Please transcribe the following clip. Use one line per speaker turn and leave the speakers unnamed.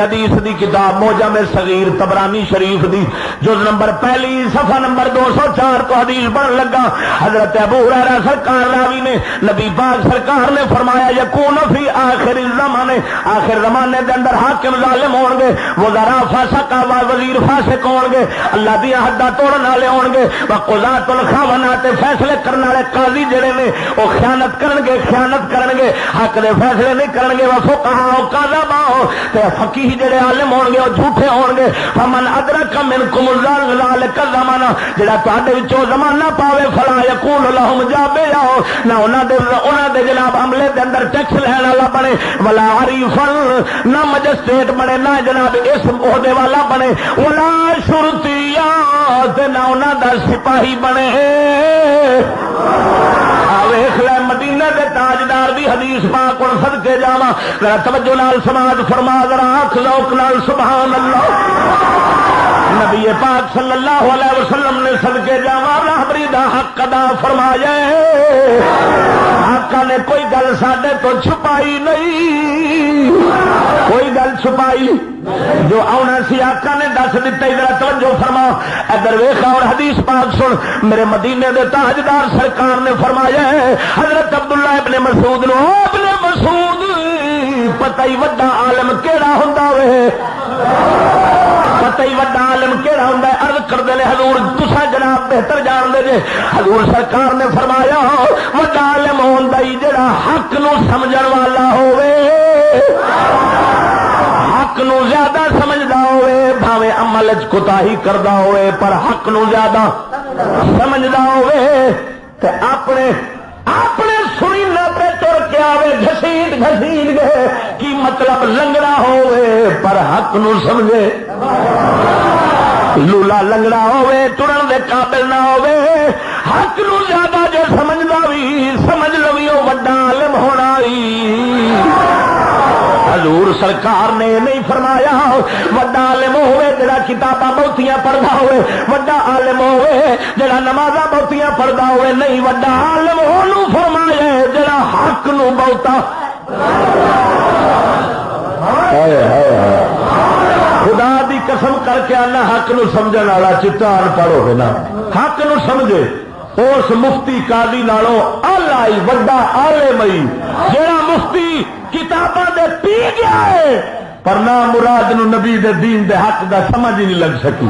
حدیث دی کتاب موجم صغیر طبرانی شریف دی جز نمبر پہلی صفحہ نمبر 204 تو حدیث بن لگا. حضرت ابو ہریرہ سرکار راوی نے نبی پاک سرکار نے فرمایا یکون فی آخر الزمان، آخر زمانے دے اندر حاکم ظالم ہون گے، وزراء فاسق وزیر فاسق ہون گے، اللہ دی حداں توڑن والے ہون گے، وقضاۃ الخونات فیصلے کرنے والے قاضی جڑے نے وہ خیانت کرن گے حق دے فیصلے نہیں کرن گے، وفقہاء کذباء تے فقیہ جڑے عالم ہون گے وہ جھوٹے ہون گے. فمن ادرک منکم ذالک الزمان، جڑا تہاڈے وچوں زمانہ پاوے فلا یکون لهم جابیا، نہ انہاں دے جناب عملے دے اندر ٹیکس لین والا بنے، ولا عریفن نہ مجسٹریٹ بنے، نہ جناب اس عہدے والا بنے، ولا شرطیات نہ انہاں دا سپاہی بنے. ویکھ لے مدینے دے تاجدار دی حدیث پاک ہن صدقے جاواں، ذرا توجہ نال سماعت فرما، ذرا آنکھ ذوق نال سبحان اللہ. نبی پاک صلی اللہ علیہ وسلم نے صدقے جاواں راہبری دا حق ادا فرمایا. آقا نے کوئی گل ساڈے تو چھپائی نہیں، کوئی گل چھپائی جو آنا سی آقا نے دس دیتا. ادھر توجہ فرما، ادھر ویکھ اور حدیث پاک سن. میرے مدینے دے تاجدار سرکار نے فرمایا ہے حضرت عبداللہ ابن مسعود نو، ابن مسعود پتہ ہی وڈا عالم کیڑا ہوندا وے، پتہ ہی وڈا عالم کیڑا ہوندا ہے. عرض کردے نے حضور تساں جناب بہتر جان دے جے. حضور سرکار نے فرمایا وڈا عالم ہوندا ہی جڑا حق نو سمجھن والا ہوے، حق نو زیادہ سمجھدا ہوئے، بھاوے عمل وچ کوتاہی کردا ہوئے پر حق نو زیادہ سمجھدا ہوئے، تے اپنے سرینا پہ تر کے آوے گھسیٹ گئے، کی مطلب لنگڑا ہوئے پر حق نو سمجھے، لولا لنگڑا ہوئے ٹرن دے قابل نہ ہوئے، حق نو زیادہ جو سمجھدا بھی سمجھ لوی او وڈا عالم ہونا ہی. حضور سرکار نے نہیں فرمایا وڈا عالم ہوئے جڑا کتاباں بہتیاں پڑھدا ہوئے، وڈا عالم ہوئے جڑا نمازاں بہتیاں پڑھدا ہوئے، نہیں وڈا عالم اونوں فرمایا جڑا حق نو بہتا. خدا دی قسم کر کے آنا حق نو سمجھن والا چٹا ان پڑھ ہوے نا حق نو سمجھے اس مفتی قاضی نالوں اعلی وڈا عالم ہی جڑا مفتی کتاباں دے پی گیا ہے پر نہ مراد نو نبی دے دین دے حق دا سمجھ ہی نہیں لگ سکی.